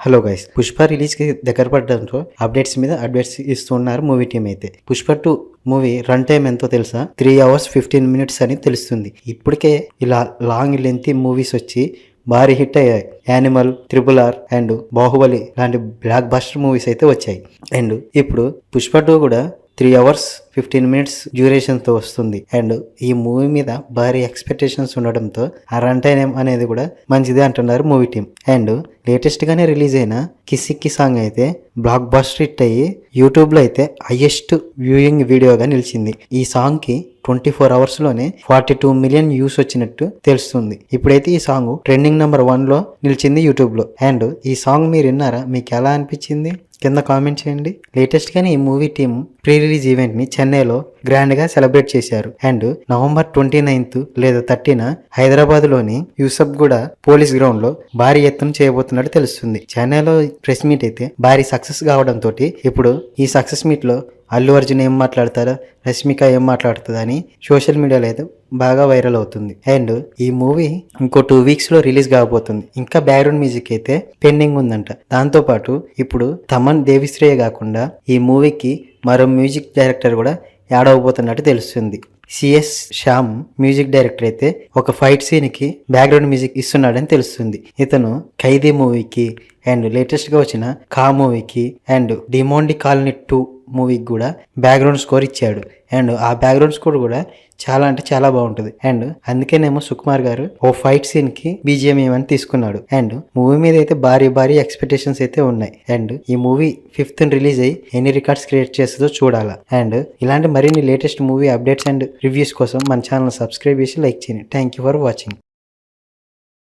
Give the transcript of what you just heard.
Hello guys, Pushpa release కి దగ్గర పడడంతో అప్డేట్స్ ఇస్తున్నారు మూవీ టీం అయితే. పుష్ప 2 మూవీ రన్ టైం ఎంతో తెలుసా? 3 hours 15 minutes అని తెలుస్తుంది. ఇప్పటికే ఇలా లాంగ్ లెంతీ మూవీస్ వచ్చి భారీ హిట్ అయ్యాయి. యానిమల్, RRR అండ్ బాహుబలి లాంటి బ్లాక్ బస్టర్ మూవీస్ అయితే వచ్చాయి. అండ్ ఇప్పుడు పుష్ప 2 కూడా 3 hours 15 minutes డ్యూరేషన్తో వస్తుంది. అండ్ ఈ మూవీ మీద భారీ ఎక్స్పెక్టేషన్స్ ఉండడంతో ఆ రన్ టైం అనేది కూడా మంచిదే అంటున్నారు మూవీ టీం. అండ్ లేటెస్ట్గానే రిలీజ్ అయిన కిసిక్కి సాంగ్ అయితే బ్లాక్ బస్టర్ హిట్ అయ్యి యూట్యూబ్లో అయితే హైయెస్ట్ వ్యూయింగ్ వీడియోగా నిలిచింది. ఈ సాంగ్కి 24 hours లోనే 42 million వ్యూస్ వచ్చినట్టు తెలుస్తుంది. ఇప్పుడైతే ఈ సాంగ్ ట్రెండింగ్ నెంబర్ 1లో నిలిచింది యూట్యూబ్లో. అండ్ ఈ సాంగ్ మీరు విన్నారా? మీకు ఎలా అనిపించింది? కింద కామెంట్ చేయండి. లేటెస్ట్ గానే ఈ movie team pre release event ని చెన్నైలో గ్రాండ్ గా సెలబ్రేట్ చేశారు. అండ్ November 29th లేదా 30న హైదరాబాద్ లోని యూసఫ్ కూడా పోలీస్ గ్రౌండ్ లో భారీ ఎత్తున చేయబోతున్నట్టు తెలుస్తుంది. చెన్నైలో ప్రెస్ మీట్ అయితే భారీ సక్సెస్ కావడంతో ఇప్పుడు ఈ సక్సెస్ మీట్ లో అల్లు అర్జున్ ఏం మాట్లాడతారా, రష్మిక ఏం మాట్లాడుతుందా అని సోషల్ మీడియాలో అయితే బాగా వైరల్ అవుతుంది. అండ్ ఈ మూవీ ఇంకో 2 weeks లో రిలీజ్ కాబోతుంది. ఇంకా బ్యాక్గ్రౌండ్ మ్యూజిక్ అయితే పెండింగ్ ఉందంట. దాంతో పాటు ఇప్పుడు తమన్ దేవిశ్రేయ కాకుండా ఈ మూవీకి మరో మ్యూజిక్ డైరెక్టర్ కూడా యాడ్ అవబోతున్నట్టు తెలుస్తుంది. సిఎస్ శ్యామ్ మ్యూజిక్ డైరెక్టర్ అయితే ఒక ఫైట్ సీన్ కి బ్యాక్గ్రౌండ్ మ్యూజిక్ ఇస్తున్నాడని తెలుస్తుంది. ఇతను ఖైదీ మూవీకి అండ్ లేటెస్ట్ గా వచ్చిన కా మూవీకి అండ్ డిమోండి కాలనీ 2 మూవీకి కూడా బ్యాక్గ్రౌండ్ స్కోర్ ఇచ్చాడు. అండ్ ఆ బ్యాక్గ్రౌండ్ స్కోర్ కూడా చాలా అంటే చాలా బాగుంటుంది. అండ్ అందుకేనేమో సుకుమార్ గారు ఓ ఫైట్ సీన్ కి బీజిఎం ఏమని తీసుకున్నాడు. అండ్ మూవీ మీద అయితే భారీ ఎక్స్పెక్టేషన్స్ అయితే ఉన్నాయి. అండ్ ఈ మూవీ 5th రిలీజ్ అయ్యి ఎన్ని రికార్డ్స్ క్రియేట్ చేస్తుందో చూడాలా. అండ్ ఇలాంటి మరిన్ని latest movie updates and reviews కోసం మన ఛానల్ సబ్స్క్రైబ్ చేసి లైక్ చేయండి. Thank you for watching.